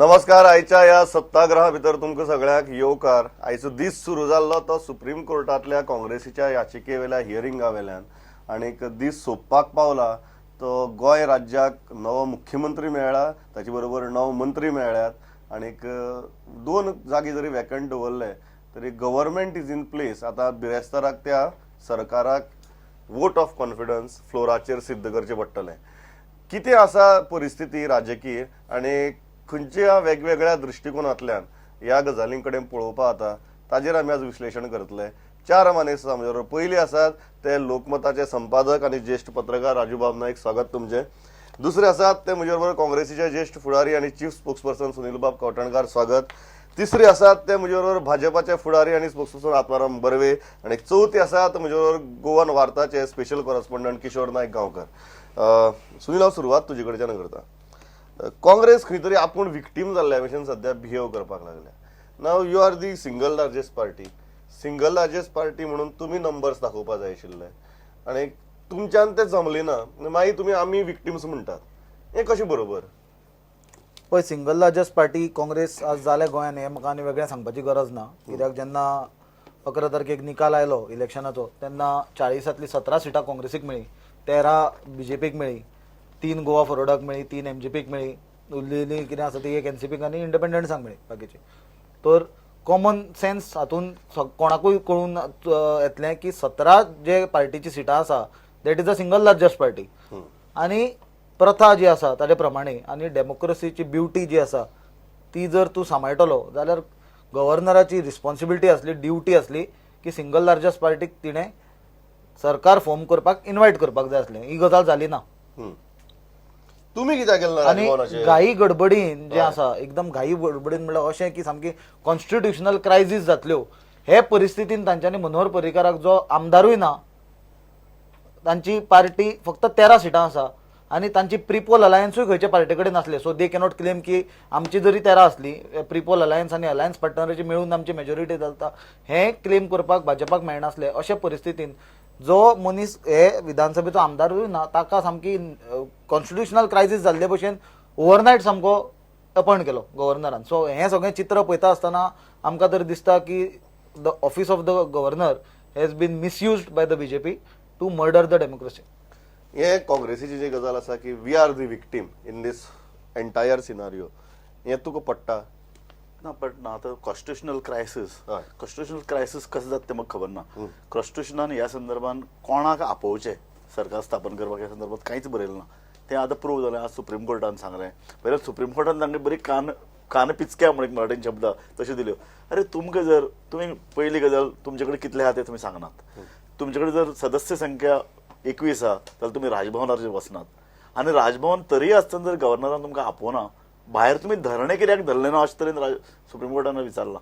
नमस्कार. आयच्या या सत्ताग्रहा भितर तुमकां सगळ्यांक येवकार. आयचो दीस सुरू जाल्लो तो सुप्रीम कोर्टातल्या काँग्रेसीच्या याचिके वेल्या हियरिंगा वेल्यान आनीक दीस सोंपपाक पावला. तो गोंय राज्याक नवो मुख्यमंत्री मेळ्ळा, ताचे बरोबर 9 मंत्री मेळ्ळ्यात आनीक 2 जागी जरी वॅकंट दवरले तरी गव्हर्नमेंट इज इन प्लेस. आता बिरेस्ताराक त्या सरकाराक वोट ऑफ कॉन्फिडन्स फ्लोराचेर सिद्ध करचें पडटलें. कितें आसा परिस्थिती राजकीय आनी खंयच्या वेगवेगळ्या दृश्टिकोनांतल्यान ह्या गजालीं कडेन पळोवपा जाता ताजेर आमी आज विश्लेशण करतले. 4 मानेस्त आमचे बरोबर. पयलीं आसात ते लोकमताचे संपादक आनी ज्येष्ठ पत्रकार राजू बाब नाईक, स्वागत तुमचें. दुसरे आसात ते म्हजे बरोबर काँग्रेसीचे ज्येष्ठ फुडारी आनी चीफ स्पोक्सपर्सन सुनील बाब कवठणकार, स्वागत. तिसरे आसात ते म्हजे बरोबर भाजपाचे फुडारी आनी स्पोक्सपर्सन आत्माराम बर्वे आनी चौथी आसात म्हजे बरोबर Goan वार्ताचे special correspondent Kishore Naik Gaonkar. Sunil, हांव सुरवात तुजे कडच्यान करता. काँग्रेस खंय तरी आपूण विक्टीम जाल्ल्या भशेन सध्या बिहेव करपाक लागल्या. Now you are the single largest party. Single largest party म्हणून तुमी नंबर्स दाखोवपा जाय आशिल्ले आनी तुमच्यान ते जमलें ना. मागीर तुमी आमी विक्टिम्स म्हणटात. हें कशें बरोबर? पळय, सिंगल लार्जस्ट पार्टी काँग्रेस आज जाल्या गोंयांत हें म्हाका आनी वेगळें सांगपाची गरज ना. कित्याक जेन्ना 11 तारखेक निकाल आयलो इलेक्शनाचो तेन्ना 40 17 सिटां काँग्रेसीक मेळ्ळी, 13 बीजेपीक मेळ्ळी, 3 गोवा फॉरवर्डाक मेळ्ळी, 3 एमजीपीक मेळ्ळी, उरलेली कितें आसा ती 1 एनसीपीक आनी इंडिपेंडंट्सांक मेळ्ळी बाकीची. तर कॉमन सेन्स हातून कोणाकूय कळून येतलें की 17 जे पार्टीची सिटां आसा that is a single largest party. आनी प्रथा जी आसा ताचे प्रमाणे आनी डेमोक्रेसीची ब्युटी जी आसा ती जर तूं सांबाळटलो जाल्यार गव्हर्नराची रिस्पॉन्सिबिलिटी आसली, ड्युटी आसली की सिंगल लार्जस्ट पार्टीक तिणें सरकार फॉर्म करपाक इन्वायट करपाक जाय आसलें. ही गजाल जाली ना. तुमी कित्याक केलें ना? आनी घाई गडबडीन जे आसा, एकदम घाई गडबडीन म्हणल्यार अशें की सामकी कॉन्स्टिट्युशनल क्रायसीस जातल्यो हे परिस्थितीन तांच्यांनी मनोहर पर्रीकाराक जो आमदारूय ना, तांची पार्टी फक्त 13 सिटां आसा आनी तांची प्रिपोल अलायन्सूय खंयच्या पार्टी कडेन नासले. सो दे कॅनॉट क्लेम की आमची जरी 13 आसली, प्रिपोल अलायन्स आनी अलायन्स पार्टनराची मेळून आमची मेजॉरिटी जाता, हें क्लेम करपाक भाजपाक मेळनासलें. अशे परिस्थितीन जो मनीस हे विधानसभेचो आमदारूय ना ताका सामकी कॉन्स्टिट्युशनल क्रायसीस जाल्ले भशेन ओवरनायट सामको अपॉयंट केलो गव्हर्नरान. सो हें सगळें चित्र पळयता आसतना आमकां तर दिसता की the office of the governor has been misused by the BJP to murder the democracy. हे काँग्रेसीची जी गजाल आसा की we are the victim in this entire scenario, हें तुका पडटा? ना पडना. आतां कॉन्स्टिट्युशनल क्रायसीस कसं जाता तें म्हाका खबर ना. कॉन्स्टिट्युशनान ह्या संदर्भान कोणाक आपोवचें सरकार स्थापन करपाक ह्या संदर्भात कांयच बरयलें ना. तें आतां प्रूव जालें. आज सुप्रीम कोर्टान सांगलें. पयलें सुप्रीम कोर्टान तांणी बरी कान पिचक्या म्हणून मराठीन शब्द तश्यो दिल्यो. अरे तुमकां जर तुमी पयली गजाल तुमचे कडेन कितले आहा ते तुमी सांगनात. तुमचे कडेन जर सदस्य संख्या 21 आहा जाल्यार तुमी राजभवनाचेर वचनात. आनी राजभवन तरी आसतना जर गव्हर्नरान तुमकां आपोवना, भायर तुमी धरणे कित्याक धरले ना अशे तरेन सुप्रीम कोर्टान विचारला.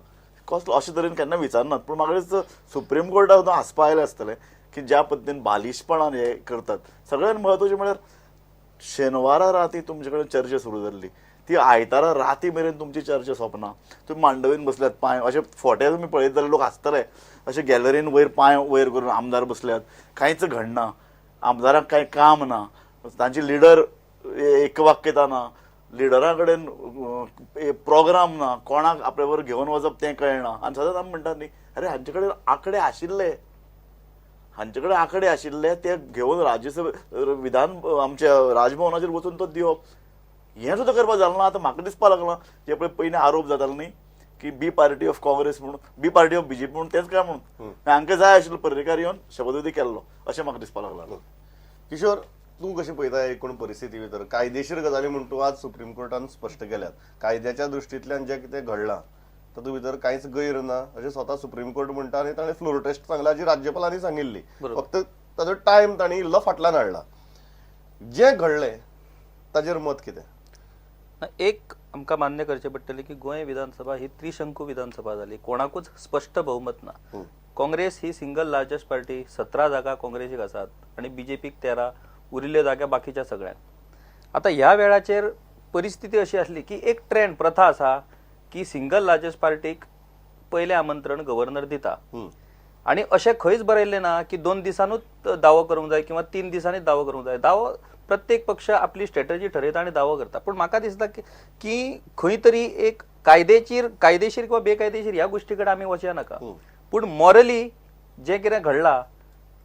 कसलो अशे तरेन केन्ना विचारनात. पूण म्हाका दिसता सुप्रीम कोर्टाक हांसपा आयलें आसतलें की ज्या पद्दतीन बालिशपणान हे करतात. सगळ्यात म्हत्वाचें म्हळ्यार शेनवारा राती तुमचे कडेन चर्चा सुरू जाल्ली, ती आयतारा राती मेरेन तुमची चर्चा सोंपना. तुमी मांडवीन बसल्यात, पांय अशे फोटे तुमी पळयत जाल्यार लोक हांसतले. अशे गॅलरीन वयर पांय वयर करून आमदार बसल्यात, कांयच घडना, आमदाराक कांय काम ना, तांची लिडर एकवाक्यता ना, लिडरा कडेन प्रोग्राम ना, कोणाक आपल्या बरोबर घेवन वचप तें कळना. आनी सदांच आमी म्हणटात न्ही, अरे हांचे कडेन आंकडे आशिल्ले ते घेवन राज्यसभे विधान आमच्या राजभवनाचेर वचून तो दिवप, हें सुद्दां करपाक जालें ना. आतां म्हाका दिसपाक लागलां जे पळय पयलीं आरोप जाताले न्ही की बी पार्टी ऑफ काँग्रेस म्हणून, बी पार्टी ऑफ बीजेपी म्हणून, तेंच काय म्हणून हांकां जाय आशिल्लो पर्रीकार येवन शपथविधी केल्लो अशें म्हाका दिसपाक लागलां. किशोर, तूं कशें पळयता एकूण परिस्थिती भितर? कायदेशीर गजाली म्हूण तूं आज सुप्रीम कोर्टान स्पश्ट केल्यात. कायद्याच्या दृश्टींतल्यान जें कितें घडलां तातूंत भितर कांयच गैर ना अशें स्वता सुप्रीम कोर्ट म्हणटा आनी ताणें फ्लोर टेस्ट सांगला जी राज्यपालांनी सांगिल्ली. फक्त ताजो टायम तांणी इल्लो फाटल्यान हाडला. जें घडलें ताजेर मत कितें? एक आमकां मान्य करचें पडटलें की गोंय विधानसभा ही त्रिशंकू विधानसभा जाली. कोणाकूच स्पश्ट बहुमत ना. काँग्रेस ही सिंगल लार्जस्ट पार्टी, 17 जागा काँग्रेसीक आसात आनी बीजेपीक 13, उरिल्ल्यो जागा बाकीच्या सगळ्यांक. आता ह्या वेळाचेर परिस्थिती अशी आसली की एक ट्रेंड प्रथा आसा की सिंगल लार्जस्ट पार्टीक पयलें आमंत्रण गव्हर्नर दिता आनी अशें खंयच बरयल्लें ना की 2 दिसांनीच दावो करूंक जाय किंवा 3 दिसांनीच दावो करूंक जाय. दावो प्रत्येक पक्ष आपली स्ट्रॅटजी ठरयता आणि दावो करता, पण म्हाका दिसता की खंय तरी एक कायदेशीर किंवा बेकायदेशीर ह्या गोष्टी कडेन आमी वचया नाका, पूण मॉरली जे कितें घडलां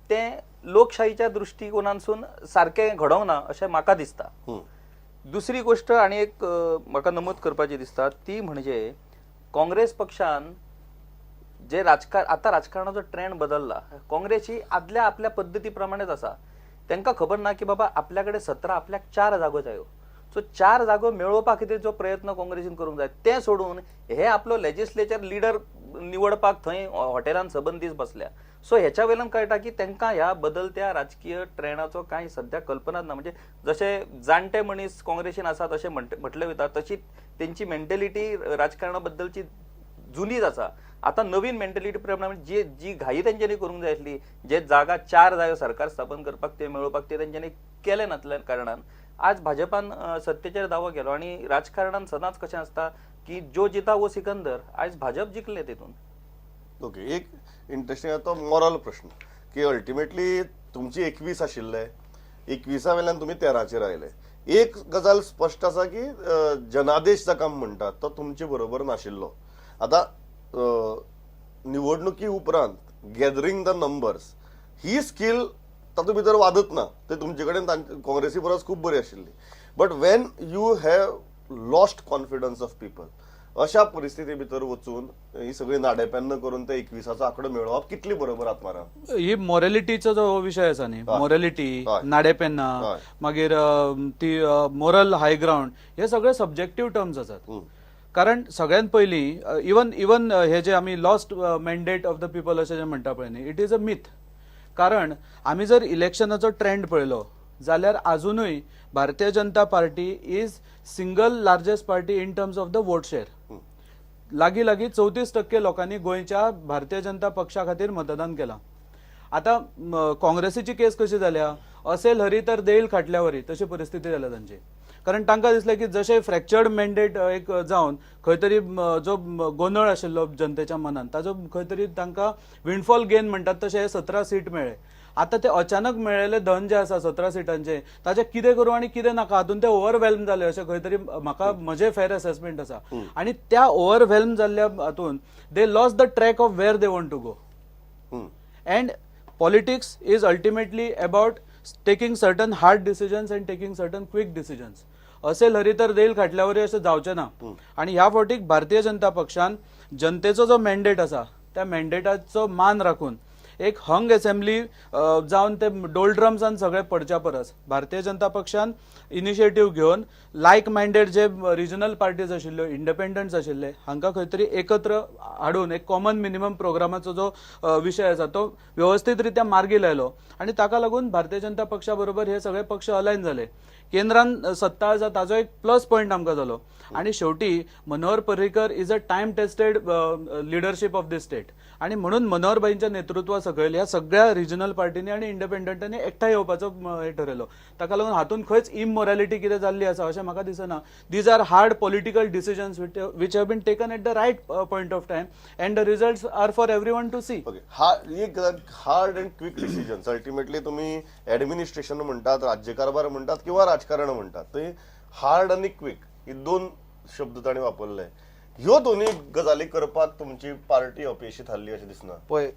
तें लोकशाहीच्या दृष्टिकोनांसून सारकें घडोवंक ना अशें म्हाका दिसता. दुसरी गोष्ट आनी एक म्हाका नमूद करपाची दिसता ती म्हणजे काँग्रेस पक्षान जे आता राजकारणाचो ट्रेंड बदलला. काँग्रेस ही आदल्या आपल्या पद्दती प्रमाणेच आसा. तांकां खबर ना की बाबा आपल्याकडे 17 आपल्याक 4 जागो जायो, सो 4 जागो मेळोवपा खातीर जो प्रयत्न काँग्रेसीन करूंक जाय तें सोडून हे आपलो लेजिस्लेचर लिडर निवडपाक थंय हॉटेलांत सबंद दीस बसल्या. सो हेच्या वयल्यान कळटा की तांकां ह्या बदलत्या राजकीय ट्रेंडाचो कांय सध्या कल्पनाच ना. म्हणजे जशे जाणटे मनीस काँग्रेसीन आसा तशें म्हटलें वयता तशी तेंची मेंटेलिटी राजकारणा बद्दलची जुनीच आसा. आता नवीन मेंटेलिटी प्रमाणे जी घाई तेंच्यांनी करूंक जाय आसली, जे जागा 4 जागो सरकार स्थापन करपाक ते मेळोवपाक ते तेंच्यांनी केले नासल्या कारणान आज भाजपान सत्तेचेर दावो केलो. आणि राजकारणान सदांच कशें आसता की जो जिता वो सिकंदर, आज भाजप जिखले तेतून. ओके, एक इंटरेस्टिंग आता मॉरल प्रश्न की अल्टिमेटली तुमची 21 आशिल्ले, 21 वेल्यान तुम्ही 13चेर आयले. एक गजाल स्पष्ट आसा की जनादेश जाका आमी म्हणटात तो तुमचे बरोबर नाशिल्लो. आता निवडणुकी उपरांत gathering the numbers he skill तातूंत भितर वादत ना, ते तुमचे कडेन काँग्रेसी परस खूब बरी आशिल्ली. But Wien you have lost confidence of people, अशा परिस्थिती भितर वचून ही सगळी नाडेपेन्न करून ते 21चा आंकडो मेळोवप कितली बरोबर आत्माराम? ही मॉरॅलिटीचो जो विषय आसा न्ही, मॉरॅलिटी, नाडेपेन्ना, मागीर ती मोरल हाय ग्राउंड, हे सगळे सब्जेक्टिव्ह टर्म्स आसात. कारण सगळ्यात पयलीं इवन हे जे आमी lost mandate of the people अशें जे म्हणटा पळय न्ही, इट इज अ मिथ. कारण आमी जर इलेक्शनाचो ट्रेंड पळयलो जाल्यार अजूनय Bharatiya Janata Party is single largest party in terms of the vote share. लागीं 34% लोकांनी गोंयच्या भारतीय जनता पक्षा खातीर मतदान केलां. आता काँग्रेसीची केस कशी जाल्या, असेल हरी तर देईल खाटल्या वरी तशी परिस्थिती जाल्या तांची. कारण तांकां दिसलें की जशें फ्रॅक्चर्ड मॅन्डेट एक जावन खंय तरी जो गोंदळ आशिल्लो जनतेच्या मनात ताजो खंय तरी तांकां विंडफॉल गेन म्हणटात तशें हे 17 सीट मेळ्ळे. आता ते अचानक मेळिल्ले धन जे आसा 17 सिटांचे ताचे कितें करूं आनी कितें नाका हातून ते ओव्हरवेल्म जाले अशें खंय तरी म्हाका म्हजें फेर असेसमेंट आसा. आनी त्या ओव्हरवेल्म जाल्ल्या हातून they lost the track of where they want to go. And politics is ultimately about taking certain hard decisions and taking certain quick decisions. असेल हरी तर देईल खाटल्यावरी अशें जावचें ना. आणि ह्या फावटीक भारतीय जनता पक्षान जनतेचो जो मॅन्डेट आसा त्या मॅन्डेटाचो मान राखून एक हंग असेंब्ली जावन ते डोलड्रम्सान सगळे पडच्या परस भारतीय जनता पक्षान इनिशिएटीव घेवन लायक मायंडेड जे रिजनल पार्टीज आशिल्ल्यो, इंडिपेंडंट्स आशिल्ले, हांकां खंय तरी एकत्र हाडून एक कॉमन मिनिमम प्रोग्रामाचो जो विशय आसा तो व्यवस्थीत रित्या मार्गी लायलो. आनी ताका लागून भारतीय जनता पक्षा बरोबर हे सगळे पक्ष अलायन जाले. केंद्रान सत्ता आसा ताजो एक प्लस पॉयंट आमकां जालो. आणि शेवटी Manohar Parrikar is a time tested leadership of the state. आणि म्हणून मनोहर भाईंच्या नेतृत्वा सकयल ह्या सगळ्या रिजनल पार्टींनी आणि इंडिपेंडंटांनी एकठांय येवपाचो हे ठरयलो. ताका लागून हातून खंयच इमोरॅलिटी कितें जाल्ली आसा अशें म्हाका दिसना. These are hard political decisions which have been taken at the right point of time and the results are for everyone to see. Hard and quick decisions ultimately तुम्ही ऍडमिनिस्ट्रेशन म्हणटात, राज्यकारभार म्हणटात किंवा राजकारण म्हणटात, ते हार्ड आणि क्विक ही दोन शब्द ताणी वापरले. ह्यो दोन्ही गजाली करपाक तुमची पार्टी अपयशी थारली अशें दिसना? पळय,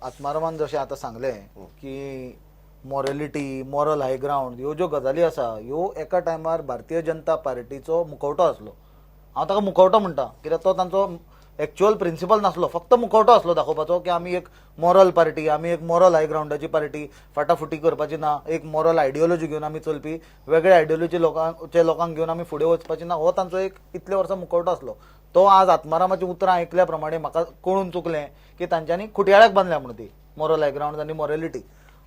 आत्मारामान जशें आतां सांगलें की मॉरॅलिटी, मॉरल हाय ग्राउंड ह्यो ज्यो गजाली आसा ह्यो एका टायमार भारतीय जनता पार्टीचो मुखवटो आसलो. हांव ताका मुखवटो म्हणटा कित्याक तो तांचो एक्च्युअल प्रिंसिपल नासलो, फक्त मुखवटो आसलो दाखोवपाचो की आमी एक मॉरल पार्टी, आमी एक मॉरल हाय ग्राउंडाची पार्टी, फाटाफुटी करपाची ना, एक मॉरल आयडियोलॉजी घेवन आमी चलपी, वेगळ्या आयडियोलॉजी लोकांक घेवन आमी फुडें वचपाची ना, हो तांचो एक इतले वर्सां मुखवटो आसलो. तो आज आत्मारामाची उतरां आयकल्या प्रमाणे म्हाका कळून चुकलें की तांच्यांनी खुट्याळ्याक बांदल्या म्हणून ती मॉरल हाय ग्राउंड आनी मॉरॅलिटी.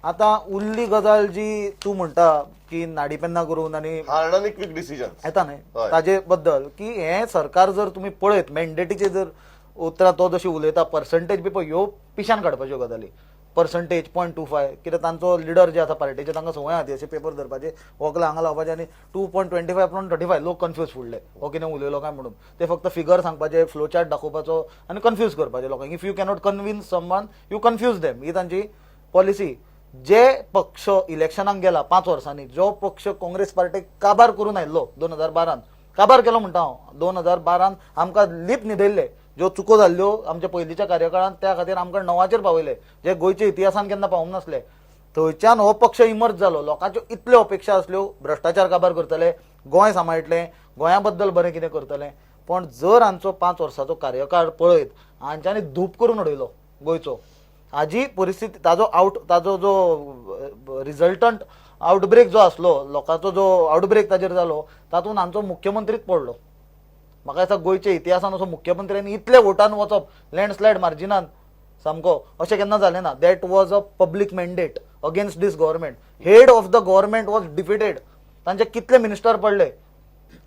आता उरली गजाल जी तूं म्हणटा की नाडीपेन्ना करून आनी हार्ड आणि क्विक डिसिजन येता न्हय ताजे बद्दल की हे सरकार जर तुमी पळयत मॅन्डेटीचे जर उतरां तो जशी उलयता पर्संटेज बी पळय ह्यो पिशान काडपाच्यो गजाली. पर्संटेज 0.25 कित्याक तांचो लिडर जे आसा पार्टीचे तांकां संवय आसा अशे पेपर धरपाचे, वकलां हांगा लावपाचे आनी 2.25 लोक कन्फ्यूज फुडले हो कितें उलयलो काय म्हणून. ते फक्त फिगर सांगपाचे, फ्लो चार्ट दाखोवपाचो आनी कन्फ्यूज करपाचे लोकांक. If you cannot convince someone you confuse them, ही तांची पॉलिसी. जे पक्ष इलेक्शनाक गेला 5 वर्सांनी, जो पक्ष काँग्रेस पार्टीक काबार करून आयिल्लो 2012 काबार केलो म्हणटा हांव, 2012 आमकां लिप न्हिदयल्ले, ज्यो चुको जाल्ल्यो आमच्या पयलींच्या कार्यकाळांत, त्या खातीर आमकां णवाचेर पावयले, जे गोंयच्या इतिहासान केन्ना पावूंक नासले. थंयच्यान हो पक्ष इमर्ज जालो. लोकांच्यो इतल्यो अपेक्षा आसल्यो, भ्रश्टाचार काबार करतले, गोंय सांबाळटले, गोंया बद्दल बरें कितें करतले. पण जर हांचो 5 वर्साचो कार्यकाळ पळयत, हांच्यांनी धूप करून उडयलो गोंयचो. हाजी परिस्थिती, ताजो जो रिजल्टंट आउटब्रेक जो आसलो, लोकांचो जो आउटब्रेक ताजेर जालो, तातूंत हांचो मुख्यमंत्रीच पडलो. म्हाका दिसता गोंयच्या इतिहासान असो मुख्यमंत्र्यांनी इतले वोटान वचप लँडस्लायड मार्जिनान सामको अशें केन्ना जालें ना. That was a public mandate against this government. Head of the government was defeated. तांचे कितले मिनिस्टर पडले,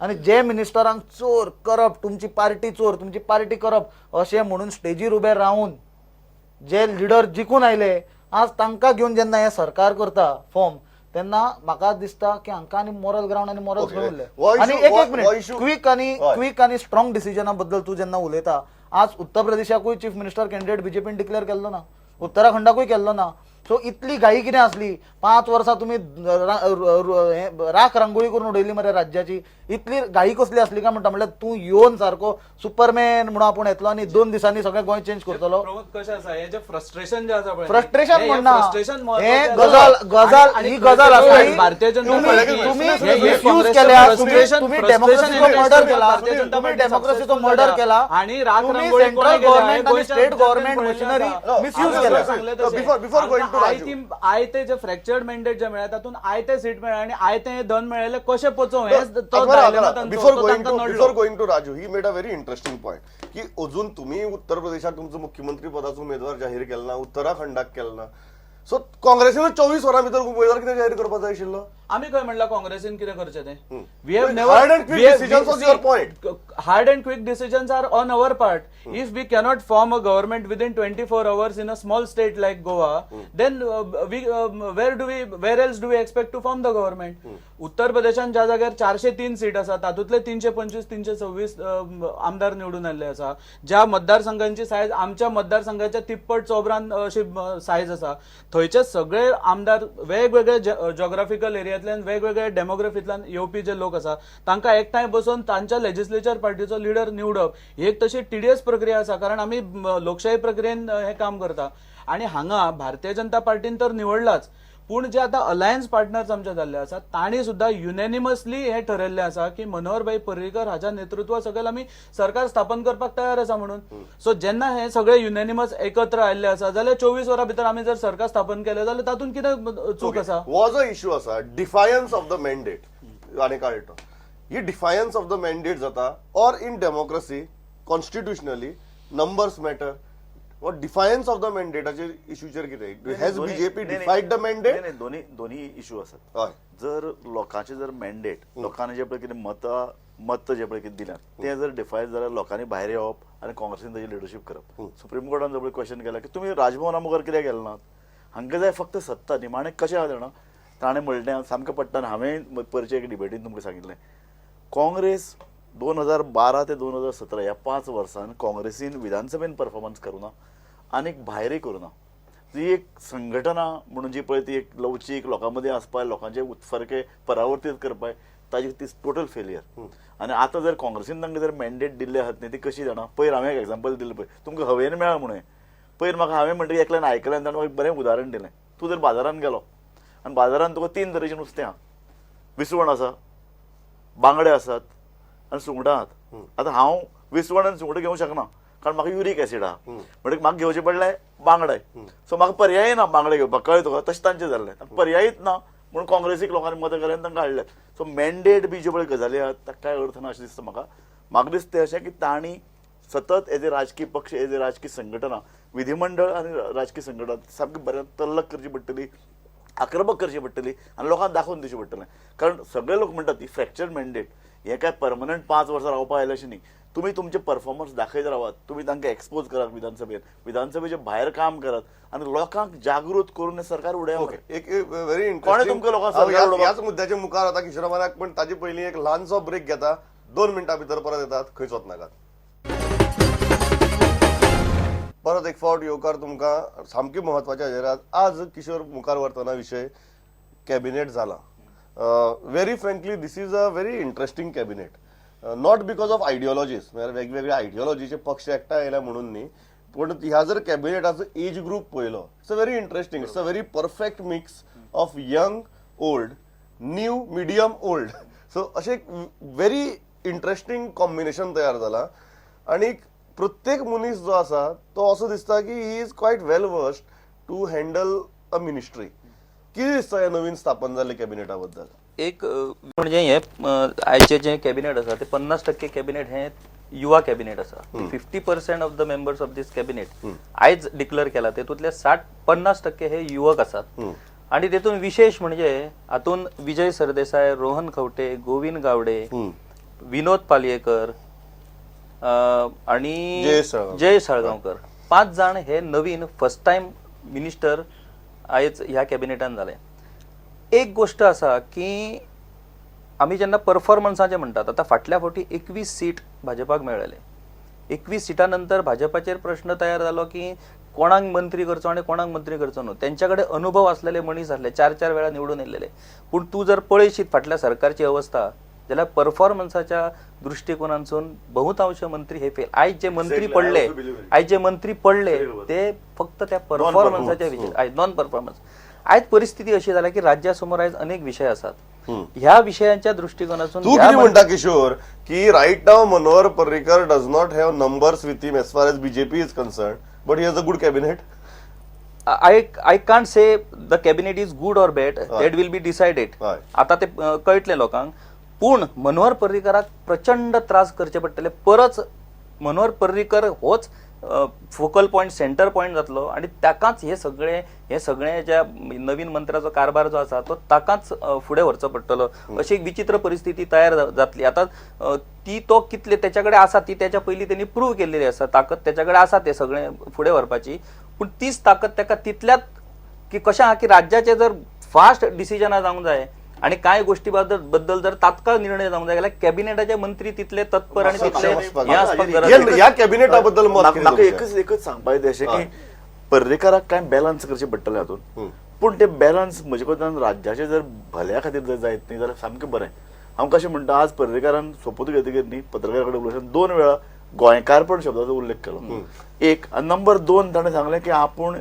आनी जे मिनिस्टरांक चोर, करप्ट, तुमची पार्टी चोर, तुमची पार्टी करप्ट अशें म्हणून स्टेजीर उबे रावन जे लिडर जिखून आयले, आज तांकां घेवन जेन्ना हे सरकार करता फॉर्म, तेन्ना म्हाका दिसता की हांकां आनी मॉरल ग्रावंड आनी मॉरल Okay. उरले. Why आनी should- एक why- minute, why should- quick आनी स्ट्रॉंग डिसिजना बद्दल तूं जेन्ना उलयता, आज उत्तर प्रदेशाकूय चीफ मिनिस्टर कॅन्डिडेट बीजेपीन डिक्लेअर केल्लो ना, उत्तराखंडाकूय केल्लो ना. सो इतली घाई कितें आसली? 5 वर्सां तुमी राख रांगोळी करून उडयली मरे राज्याची. इतली घाई कसली आसली काय म्हणटा? म्हणल्यार तूं येवन सारको सुपरमॅन म्हणून आपूण येतलो आनी 2 दिसांनी सगळें गोंय चेंज करतलो. प्रमोद कशें आसा, हे जे फ्रस्ट्रेशन जे आसा पळय, फ्रस्ट्रेशन हे म्हणना, frustration हे महत्वाचें गजाल आसा. गजाल आणि ही गजाल आसली. भारतीय जनता तुम्ही पार्टी मिसयूज केल्या, तुम्ही डेमोक्रेसीचो मर्डर केला, तुम्ही डेमोक्रेसीचो मर्डर केला, आणि राख तुम्ही रांगोळी सेंट्रल कोणी केल्या? गव्हर्नमेंट आणि गोंयच्या स्टेट जनतेन गव्हर्नमेंट पळयलें मशिनरी आसा. मिसयूज हांव केल्या. सांगलें Before तशें. going to आमकां Raju. आयते जे फ्रॅक्चर्ड मॅन्डेट जे मेळ्ळा, तातूंत आयते सीट मेळ्ळा आनी आयते धन मेळयले कशें पचोवं, हेच तो dilemma तांचो. बिफोर तो गोइंग तांकां टू नडलो. Before going to Raju, he made a very interesting point की अजून तुम्ही उत्तर प्रदेशात तुमचो मुख्यमंत्री पदाचो उमेदवार जाहीर केला ना, उत्तराखंडाक केला ना. सो काँग्रेसीन 24 वरां भितर उमेदवार कितें जाहीर करपाक जाय आशिल्लो? आमी खंय म्हणला काँग्रेसीन कितें करचें तें? Hard and quick decisions was your point. Hard and quick decisions are on our part. If we cannot form a government within 24 hours in a small state like Goa, then where else do we expect to form the government? उत्तर प्रदेशान ज्या जाग्यार 403 seat आसा, तातूंतले 325 326 आमदार निवडून आयल्ले आसा. ज्या मतदारसंघांची size आमच्या मतदारसंघाच्या तिप्पट चौबरान अशी सायज आसा, थंयचे सगळे आमदार वेगवेगळे जॉग्राफिकल एरियांतल्यान, वेगवेगळ्या डेमोग्राफींतल्यान येवपी जे लोक आसा, तांकां एकठांय बसून तांच्या लेजिस्लेचर पार्टीचो लिडर निवडप ही एक तशी टिडियस प्रक्रिया आसा, कारण आमी लोकशाही प्रक्रियेन हे काम करता. आनी हांगा भारतीय जनता पार्टीन तर निवडलाच, पूण जे आता अलायन्स पार्टनर्स आमचे जाल्ले आसा, तांणी सुद्धा युनॅनिमसली हे ठरयल्ले आसा की मनोहरभाई पर्रीकर हाच्या नेतृत्वा सकयल आमी सरकार स्थापन करपाक तयार आसा म्हणून. सो जेन्ना हे सगळे युनॅनिमस एकत्र आयिल्ले आसा, जाल्यार 24 वरां भितर आमी जर सरकार स्थापन केलें जाल्यार तातूंत कितें चूक आसा? वॉज अ इश्यू आसा डिफायन्स ऑफ द मॅन्डेट. आनी कळटा ही डिफायन्स ऑफ द मॅन्डेट जाता, or in democracy constitutionally numbers matter. What defiance of the mandate इश्यूचेर कितें? Has BJP defied the mandate? नाही, दोन्ही इश्यू असतात. हय. जर लोकांचे जर मॅन्डेट, लोकांनी जे पळय कितें मत जे पळय कितें दिल्यात, ते जर डिफायड जाल्यार लोकांनी भायर येवप आनी काँग्रेसीन ताची लिडरशीप करप. सुप्रीम कोर्टान जो पळय क्वेश्चन केला की तुमी राजभवना मुखार कित्याक गेले नात? हांकां जाय फक्त सत्ता, निमाणें कशें आहा जाणा. ताणें म्हणलें सामकें पडटा. हांवें परचे एक डिबेटीन तुमकां सांगिल्लें, काँग्रेस 2012 ते 2017 ह्या 5 वर्सान काँग्रेसीन विधानसभेन परफॉर्मन्स करूना आनीक भायरय करूना. ती एक संघटना म्हणून जी पळय ती एक लवचीक, लोकां मदीं आसपाय, लोकांचे उत्फरके परावर्तीत करपाय, ताजी ती टोटल फेलियर. आनी आतां जर काँग्रेसीन तांकां जर मॅन्डेट दिल्ले आहात न्ही, ती कशी जाणा. पयर हांवें एक एक्झाम्पल दिलें पळय, तुमकां हवेन मेळ्ळा म्हणून. पयर म्हाका हांवें म्हणटा एकल्यान आयकलें, ताणें एक बरें उदाहरण दिलें. तूं जर बाजारान गेलो आनी बाजारान तुका 3 तरेचें नुस्तें आहा. विसवण आसा, बांगडे आसात आनी सुंगटां आहात. आतां हांव विसवण आनी सुंगटां घेवंक शकना, कारण म्हाका युरीक एसीड आहा. म्हणजे म्हाका घेवचें पडलें बांगडे. सो म्हाका पर्याय ना बांगडे घेवपाक, कळ्ळें तुका? तशें तांचें जाल्लें. पर्यायच ना म्हणून काँग्रेसीक लोकांनी मतां केलें आनी तांकां हाडलें. सो मॅन्डेट बी ज्यो पळय गजाली आहात ताका कांय अर्थ ना अशें दिसता म्हाका. म्हाका दिसता अशें की तांणी सतत एज ए राजकीय पक्ष, एज ए राजकीय संघटना, विधिमंडळ आनी राजकीय संघटना सामकी बरें तल्लक करची पडटली, आक्रमक करची पडटली आनी लोकांक दाखोवन दिवचें पडटलें. कारण सगळे लोक म्हणटात ही फ्रॅक्चर मॅन्डेट हें काय परमनंट 5 वर्सां रावपा आयलें अशें न्ही. तुमी तुमचे परफॉर्मन्स दाखयत रावात, तुमी तांकां एक्सपोज करात विधानसभेत, विधानसभेचे भायर काम करात आनी लोकांक जागृत करून हें सरकार उडया. एक व्हेरी कोणें तुमकां लोकांक सरकार उडोवपाक- याच मुद्द्याच्या मुखार आता किशोरामानाक, पण ताजे पयलीं एक ल्हानसो ब्रेक घेता. 2 मिनटां भितर परत येतात. खंयच वचनाकात. परत एक फावट येवकार तुमकां सामकी म्हत्वाच्या हाजेर आज किशोर मुखार व्हरतना विशय कॅबिनेट जाला. Very frankly this is a very interesting cabinet, not because of ideologies, म्हणजे वेगवेगळ्या आयडियोलॉजीचे पक्ष एकठांय आयल्या म्हणून न्ही, पण ह्या जर कॅबिनेटाचो एज ग्रुप पळयलो, it's a very interesting, it's a very perfect mix of young old, new medium old. So अशें व्हेरी इंटरेस्टिंग कॉम्बिनेशन तयार जाला. आणि प्रत्येक मनीस जो आसा तो असो दिसता की he is quite well versed to handle a ministry. कितें दिसता ह्या नवीन स्थापन जाल्ल्या कॅबिनेटा बद्दल? एक म्हणजे हे आयचे जे कॅबिनेट आसा ते 50% कॅबिनेट हे युवा कॅबिनेट आसा. 50% of the members of this cabinet आयज डिक्लेअर केला, तेतूंतले 50% हे युवक आसात. आणि तेतून विशेष म्हणजे हातून विजय सरदेसाय, रोहन खंवटे, गोविंद गावडे, विनोद पालयेकर आणि जय साळगांवकर 5 जाण हे नवीन फर्स्ट टाइम मिनिस्टर आयज ह्या कॅबिनेटान जाले. एक गोष्ट असा की आम्ही जेन्ना परफॉर्मन्साचे म्हणटात, आता फाटल्या फावटी 21 सीट भाजपाक मेळ्ळेले. 21 सीटां नंतर भाजपाचेर प्रश्न तयार जालो की कोणाक मंत्री करचो आणि कोणाक मंत्री करचो न्हू. त्यांच्याकडे अनुभव असलेले मनीस आसले, 4 वेळा निवडून येयलेले. पूण तूं जर पळयशीत फाटल्या सरकारची अवस्था जाल्यार परफॉर्मन्साच्या दृष्टिकोनांसून बहुतांश मंत्री हे फेल. आयज जे मंत्री पडले ते फक्त त्या परफॉर्मन्साच्या विशय, नॉन परफॉर्मन्स. आयज परिस्थिती अशी जाला की राज्यासमोर आयज अनेक विषय आसात. ह्या विषयांच्या दृष्टिकोनातून तू किती म्हणटा किशोर की right now Manohar Parrikar does not have numbers with him as far as BJP is concern, but he has a good cabinet. I can't say the cabinet is good or bad. That will be decided. आता ते कळटले लोकांक. पूण मनोहर पर्रीकराक प्रचंड त्रास करचे पडटले. परत मनोहर पर्रीकर होच फोकल पॉइंट, सेंटर पॉइंट जातलो आणि ताकाच हे सगळे ज्या नवीन मंत्र्याचो कारभार जो आसा तो ताकाच फुडें व्हरचो पडटलो. अशी एक विचित्र परिस्थिती तयार जातली. आता ती तो कितले त्याच्याकडे आसा, ती त्याच्या पयलीं त्यांनी प्रूव्ह केलेली आसा, ताकद त्याच्याकडे आसा ते सगळे फुडें व्हरपाची. पूण तीच ताकद ताका तितल्यात की कशें आहा की राज्याचे जर फास्ट डिसिजनां जावंक जाय आणि काय गोष्टी बद्दल जर तात्काळ निर्णय जावंक जाय जाल्यार कॅबिनेटाचे मंत्री तितले तत्पर आणि तितले हे आसपाक गरज. या कॅबिनेटा बद्दल म्हाका एकच सांगपाक जाय अशें की पर्रीकराक काय बॅलन्स करचें पडटलें हातून. पूण ते बॅलन्स म्हजे कोतान राज्याचे जर भल्या खातीर जर जायत न्ही जाल्यार सामकें बरें. हांव कशें म्हणटा, आज पर्रीकारान सोपूत घेतकीर न्ही पत्रकार कडेन उलयतना 2 वेळा गोंयकारपण शब्दाचो उल्लेख केलो. एक नंबर 2 ताणें सांगलें की आपूण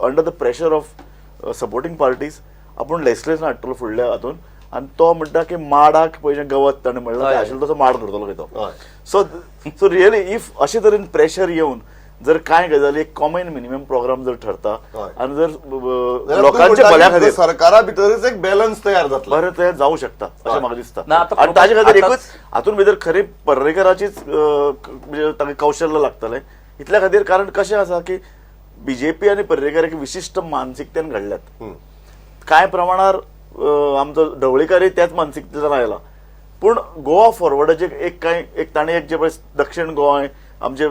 under the pressure of supporting parties आपूण लेजिस्लेशन हाडटलो फुडल्या हातून. आनी तो म्हणटा की माडाक पयशे गवत ताणें म्हणलें आशिल्लो तसो माड करतलो खंय तो. सो रियली इफ अशे तरेन प्रेशर येवन जर कांय गजाली एक कॉमन मिनिमम प्रोग्राम जर ठरता आनी जर लोकांच्या भल्या खातीर सरकारा भितरच एक बॅलन्स तयार जातलो, बरें ते जावं शकता अशें म्हाका दिसता. आनी ताजे खातीर एकूच हातून भितर खरी पर्रीकराचीच म्हणजे ताका कौशल्य लागतलें इतल्या खातीर. कारण कशें आसा की बीजेपी आनी पर्रीकर एक विशिश्ट मानसिकतेन घडल्यात. कांय प्रमाणार आमचो ढवळीकारय त्याच मानसिकतेच्यान आयला. पूण गोवा फॉरवर्डाचे एक ताणें एक जे पळय दक्षिण गोंय आमचे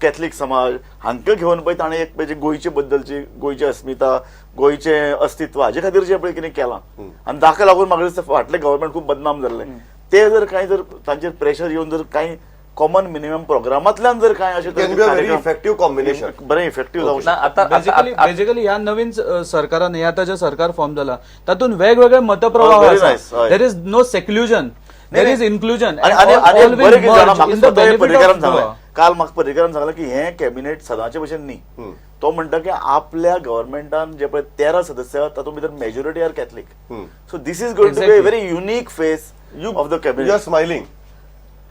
कॅथलीक समाज हांकां घेवन पळय ताणें एक पळय गोंयचे बद्दलची गोंयची अस्मिता, गोंयचें अस्तित्व हाजे खातीर जे पळय कितें केलां आनी ताका लागून म्हाका दिसता फाटले गव्हर्मेंट खूब बदनाम जाल्ले. ते जर कांय जर तांचेर प्रेशर येवन जर कांय कॉमन मिनिमम प्रोग्रामांतल्यान जर कांय अशें इफेक्टिव्ह कॉम्बिनेशन बरें इफेक्टिव्ह जावं शकता. बेसिकली ह्या नवीन सरकारान हे आता जे सरकार फॉर्म जाला तातून वेगवेगळे मतप्रवाह आसा. There is no seclusion, there is inclusion. काल म्हाका पर्रीकरान सांगलें की हे कॅबिनेट सदांचे भशेन न्ही. तो म्हणटा की आपल्या गव्हर्मेंटान जे पळय 13 सदस्य तातूंत भितर majority are Catholic. So this is going to be a very unique face of the cabinet. You are smiling.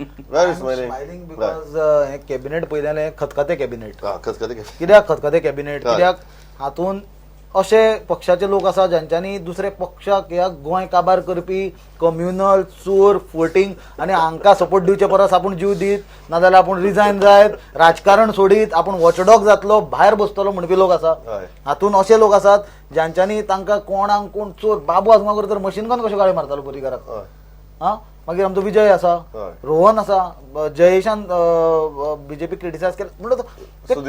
Smiling because हे कॅबिनेट पयलें खतखतें कॅबिनेट. खतखतें कित्याक खतखतें कॅबिनेट? कित्याक हातून अशे पक्षाचे लोक आसा ज्यांच्यांनी दुसरे पक्षाक ह्या गोंय काबार करपी कम्युनल चोर फोटींग आनी हांकां सपोर्ट दिवचे परस आपूण जीव दीत, नाजाल्यार आपूण रिजायन जायत, राजकारण सोडीत, आपूण वॉचडॉग जातलो, भायर बसतलो म्हणपी लोक आसा. हातून अशे लोक आसात ज्यांच्यांनी तांकां कोणाक कोण चोर बाबू आजमाकर तर मशीन गन कशें गाळी मारतालो पर्रीकाराक. मागीर आमचो विजय आसा, रोहन आसा, जयेशान बीजेपी क्रिटिसायज केले म्हणून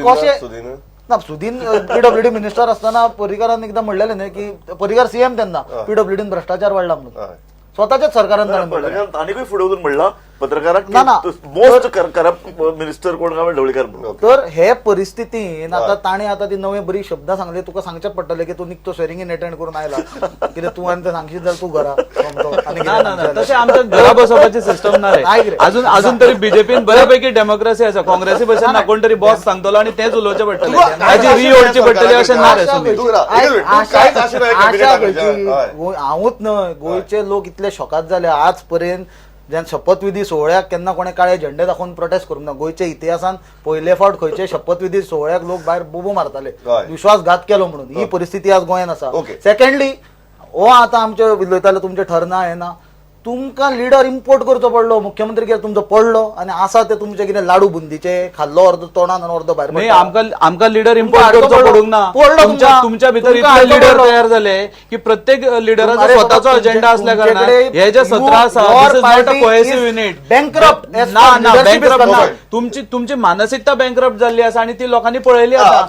कशें ना. सुदीन पीडब्ल्यूडी मिनिस्टर असताना पर्रीकारान एकदा म्हणलेलें न्ही की पर्रीकार सीएम तेन्ना पीडब्ल्यूडीन भ्रष्टाचार वाडला म्हणून स्वताच्याच सरकारान आनीकूय फुडें वचून म्हणला पत्रकाराक ना, ना. मोस्ट करप्ट मिनिस्टर कोण काय ढवळीकर म्हणून. तर हे परिस्थितीन आता ताणी आता ती नवे बरी शब्द सांगले तुका सांगचेच पडटले की तू निघतो स्वेरिंगीन अटेंड करून आयला कितें तू आनी ते सांगशीत जाल्यार तू घरा सोमतो. आनी ना ना ना कितें तसे आमच्या घरा बसोवपाची सिस्टम नाही नाही रे. अजून तरी बीजेपीन बऱ्यापैकी डेमोक्रेसी आसा. काँग्रेसी भशेन ना कोण तरी बॉस सांगतलो आणि तेच उलोवचे पडटले ताजी री ओडची पडटली अशें ना रे सुनील. हांवूच न्हय गोंयचे लोक इतले शॉकात जाले आज पर्यंत ज्यान शपथविधी सोहळ्याक केन्ना कोणे काळे झेंडे दाखोवन प्रोटेस्ट करूंक ना. गोंयच्या इतिहासान पयले फावट खंयचे शपथविधी सोहळ्याक लोक भायर बोबो मारताले विश्वासघात केलो म्हणून. ही परिस्थिती आज गोंयांत आसा. सेकंडली हो आतां आमचे उलयताले तुमचे ठरना हे ना तुमकां लिडर इम्पोर्ट करचो पडलो. मुख्यमंत्री कितें तुमचो पडलो आनी आसा ते तुमचे कितें लाडू बुंदीचे खाल्लो अर्द तोंडान आनी अर्द भायर नाही पडटा. आमकां लिडर इम्पोर्ट करचो पडूंक ना. तुमच्या भितर इतले लिडर तयार झाले की प्रत्येक लिडराचो स्वतःचो अजेंडा असल्या कारणान हे जे 17 आसा this is not a cohesive unit. Bankrupt ना बँकरप्ट तुमची मानसिकता बँकरप्ट जाल्ली आसा आणि ती लोकांनी पळयली आसा.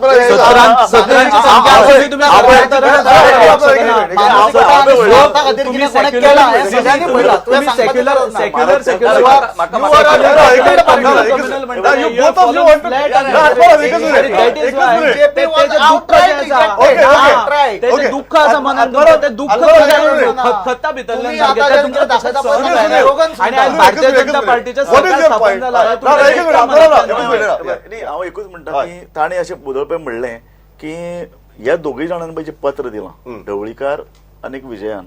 दुःख असं मनात ते दुःख खता भितरल्यान आणि आज भारतीय जनता पार्टीच्या सरकार स्थापन झाला नाही, हांव एकूच म्हणटा की ताणें अशें बुदळपे म्हणलें की ह्या दोगूय जाणांनी पळय जें पत्र दिलां ढवळीकार आनी विजयान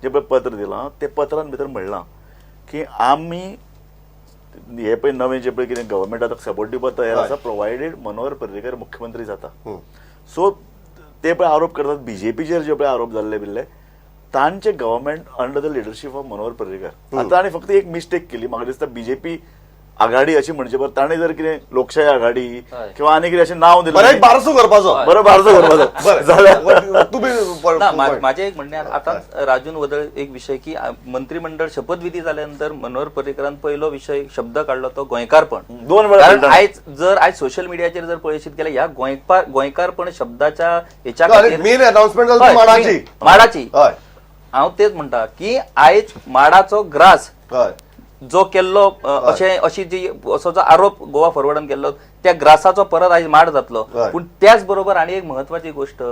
जें पळय पत्र दिलां ते पत्रान भितर म्हणलां की आमी हे पळय नवें जें पळय कितें गव्हर्मेंट आतां सपोर्ट दिवपाक तयार आसा प्रोवायडेड मनोहर पर्रीकर मुख्यमंत्री जाता. सो ते पळय आरोप करतात बीजेपीचेर जे पळय आरोप जाल्ले बिल्ले तांचे government under the leadership of Manohar Parrikar. आतां ताणें फक्त एक मिस्टेक केली म्हाका दिसता बीजेपी आघाडी अशी म्हणचे बरं ताणें जर कितें लोकशाही आघाडी किंवा आनी कितें अशें नांव दिलें बारसो करपाचो बरं बारसो करपाचो जाल्यार ना माझे एक म्हणणे आता राजून वदळ एक विषय की मंत्रिमंडळ शपथविधी झाल्यानंतर मनोहर पर्रीकरान पहिलो विषय शब्द काढला तो गोंयकारपण. 2 वेळा कारण आज सोशल मीडियाचेर जर पळयशीत गेल्यार ह्या गोंयकारपण शब्दाच्या हेच्या खातीर मेन अनाउन्समेंट जाली माडाची माडाची हांव तेच म्हणटा की आयज माडाचो ग्रास जो केल्लो अशी जी असो जो आरोप गोवा फॉरवर्डान केल्लो त्या ग्रासाचो परत आयज माड जातलो. पूण त्याच बरोबर आनी एक महत्वाची गोष्ट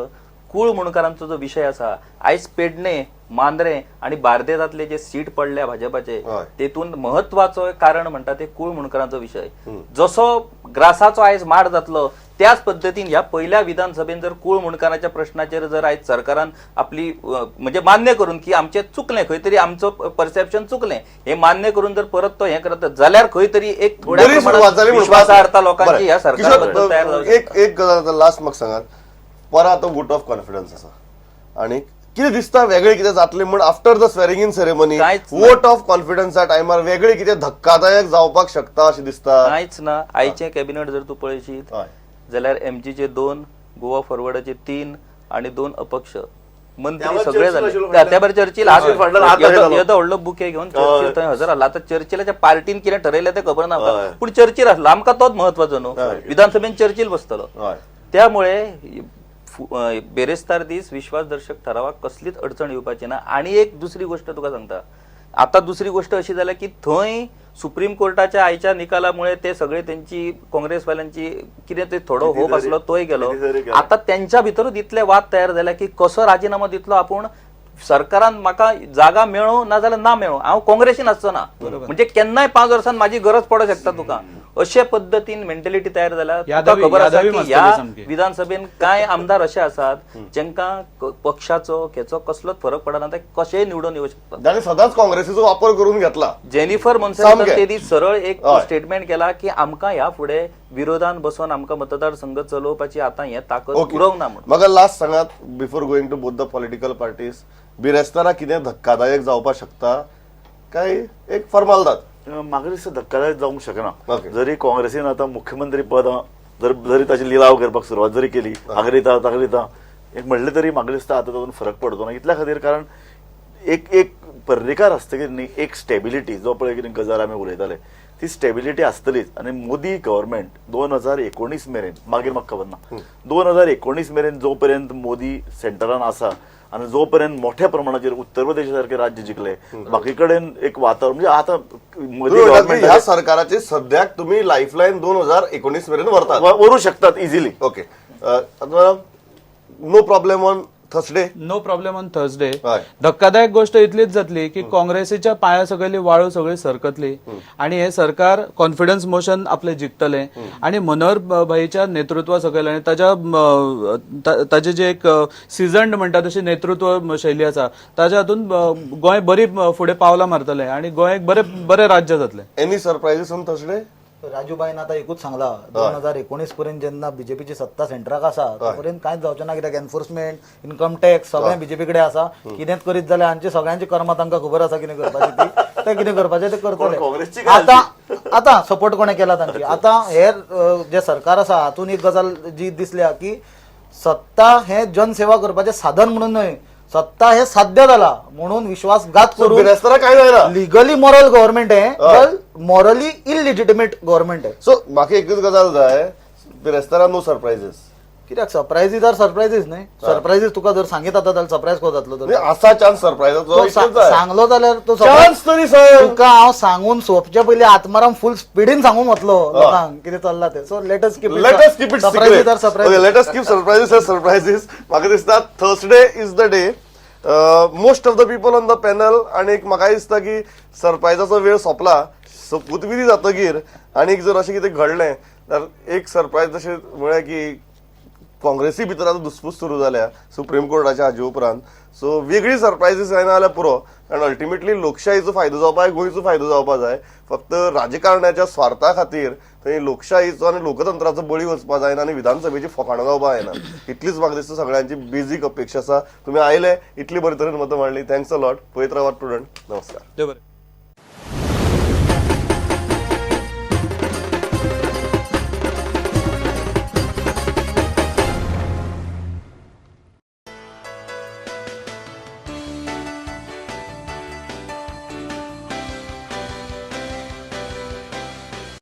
कुळ मुणकारांचो जो विशय आसा आयज पेडणे मांद्रे आणि बार्देजांतले जे सीट पडल्या भाजपाचे तेतून महत्वाचो कारण म्हणटा ते कुळ मुणकारांचो विषय. जसो ग्रासाचो आयज माड जातलो त्याच पद्दतीन ह्या पहिल्या विधानसभेन जर कुळ मुणकारांच्या प्रश्नाचेर जर आयज सरकारान आपली म्हणजे मान्य करून की आमचें चुकलें खंय तरी आमचो परसेप्शन चुकलें हे मान्य करून जर परत तो हे करत जाल्यार खंय तरी एक थोड्या प्रमाणात विश्वासार्हता लोकांची ह्या सरकाराबद्दल तयार जावची. एक गजाल लास्ट म्हाका सांगात परत आतां वोट ऑफ कॉन्फिडन्स आसा आनी कितें दिसता वेगळें कितें जातलें म्हण after the swearing in ceremony vote of कॉन्फिडन्सा टायमार वेगळें कितें धक्कादायक जावपाक शकता अशें दिसता? कांयच ना. आयचें कॅबिनेट जर तूं पळयशीत जाल्यार एमजीचे 2 गोवा फॉरवर्डाचे 3 आणि 2 अपक्ष मंत्री सगळे झाले त्या बरें चर्चिल येदो व्हडलो बुके घेवन चर्चिल थंय हजर आसला. आतां चर्चिलाच्या पार्टीन कितें ठरयलें तें खबर ना पूण चर्चिल आसलो आमकां तोच महत्वाचो न्हू. विधानसभेन चर्चिल बसतलो त्यामुळे बेरेस्तार दीस विश्वासदर्शक ठरावाक कसलीच अडचण येवपाची ना. आणि एक दुसरी गोष्ट तुका सांगता आता दुसरी गोष्ट अशी जाल्या की थंय सुप्रीम कोर्टाच्या आयच्या निकालामुळे ते सगळे त्यांची काँग्रेसवाल्यांची कितें ते थोडो होप आसलो तोय गेलो. आता त्यांच्या भितरूच इतले वाद तयार झाला की कसो राजीनामो दितलो आपूण सरकारान म्हाका जागा मेळो ना जाल्यार ना मेळो हांव काँग्रेसीन आसचो ना म्हणजे केन्नाय 5 वर्सांन माझी गरज पडोंक शकता तुका अशे पद्दतीन मेंटॅलिटी तयार जाल्या. तुका खबर आसा की ह्या विधानसभेन कांय आमदार असे आसात जेंकां पक्षाचो हेचो कसलोच फरक पडना ते कशेय निवडून येवं शकतात. ताणें सदांच काँग्रेसीचो वापर करून घेतला. जेनिफर मोन्सेरात ते दीस सरळ एक स्टेटमेंट केला की आमकां ह्या फुडें विरोधान बसून आमकां मतदारसंघ चलोवपाची आतां हे ताकद उरवंक ना म्हणून. म्हाका लास्ट सांगात before going to both the political parties बिरेस्तारा कितें धक्कादायक जावपाक शकता काय एक फर्मालदाद? म्हाका दिसता धक्कादायक जावंक शकना. जरी काँग्रेसीन आतां मुख्यमंत्री पद जरी ताची लिलाव करपाक सुरवात जरी केली आगरिता तागरिता एक म्हणलें तरी म्हाका दिसता आतां तातूंत फरक पडचो ना. इतल्या खातीर कारण एक पर्रीकार आसतकीर न्ही एक स्टेबिलिटी जो पळय कितें गजाल आमी उलयताले ती स्टेबिलिटी आसतलीच. आनी मोदी गव्हर्मेंट 2019 मेरेन मागीर म्हाका खबर ना 2019 मेरेन जो पर्यंत मोदी सेंटरान आसा आणि जोपर्यंत मोठ्या प्रमाणात उत्तर प्रदेश सारखे राज्य जिंकले बाकी कडेन एक वातावरण म्हणजे आता तुम्ही मोदी म्हणतात की government ह्या सरकाराची सध्याक तुम्ही लाईफलाईन 2019 पर्यंत व्हरतात. वरू शकतात easily. Okay no problem on Thursday. No problem on Thursday. हय. धक्कादायक गोष्ट इतलीच जातली की काँग्रेसीच्या पाया सकयली वाळू सगळी सरकतली आणि हे सरकार कॉन्फिडन्स मोशन आपले जिंकतले आणि मनोहर भाईच्या नेतृत्वा सकयल आणि ताचे जे एक सिझन्ड म्हणटा तशी नेतृत्व शैली आसा ताच्या हातून गोंय बरी फुडें पावलां मारतले आणि गोंय एक बरे राज्य जातले. Any surprises on Thursday? राजूबाईन आता एकूच सांगला 2019 पर्यंत जेन्ना बीजेपीची सत्ता सेंटराक आसा तोपर्यंत कांयच जावचें ना, कित्याक एनफोर्समेंट इन्कम टॅक्स सगळें बीजेपी कडेन आसा. कितेंच करीत जाल्यार हांची सगळ्यांची कर्मां तांकां खबर आसा कितें करपाची ते कितें करपाचें ते काँग्रेसची करतले. काय आता सपोर्ट कोणें केला तांची. आता हे जे सरकार आसा हातून एक गजाल जी दिसल्या की सत्ता हे जनसेवा करपाचें साधन म्हणून न्हय, सत्ता हे साध्य जाला म्हणून विश्वासघात करून बिरेस्तारा काय जायना. लिगली मॉरल गव्हर्नमेंट आहे, मॉरली इलिजिटिमेट गव्हर्नमेंट आहे. सो म्हाका एकूच गजाल जाय, बिरेस्तारा नो सरप्रायझेस. कित्याक सरप्रायझीस आर सरप्रायझीस न्हय. सरप्रायझीस तुका जर सांगीत आता जाल्यार सरप्रायज को जातलो तर असा चान्स सरप्रायझाचो सांगलो जाल्यार तो चान्स तरी सर. तुका हांव सांगून सोंपचे पयलीं आत्माराम फुल स्पिडीन सांगूंक वतलो लोकांक कितें चल्ला ते. So let us keep it surprises are surprises. Let us keep surprises as surprises. म्हाका दिसता Thursday is the day. Most of the people on the panel आणि एक म्हाका दिसता की सरप्रायझाचो वेळ सोंपला. सोपुतविधी जातकीर आनीक जर अशें कितें घडलें तर एक सरप्रायज अशें म्हळ्यार की काँग्रेसी भितर आतां धुसफूस सुरू जाल्या सुप्रीम कोर्टाच्या हाजे उपरांत. सो वेगळी सरप्रायझीस जायना जाल्यार पुरो. कारण अल्टिमेटली लोकशाहीचो फायदो जावपाक गोंयचो फायदो जावपाक जाय. फक्त राजकारण्याच्या स्वार्था खातीर थंय लोकशाहीचो आनी लोकतंत्राचो बळी वचपाक जायना आनी विधानसभेची फोकाणां जावपाक जायना. इतलीच म्हाका दिसता सगळ्यांची बेजीक अपेक्षा आसा. तुमी आयले, इतली बरे तरेन मतां मांडली. Thanks a lot. पळयत रावात स्टुडंट. नमस्कार. देव बरें.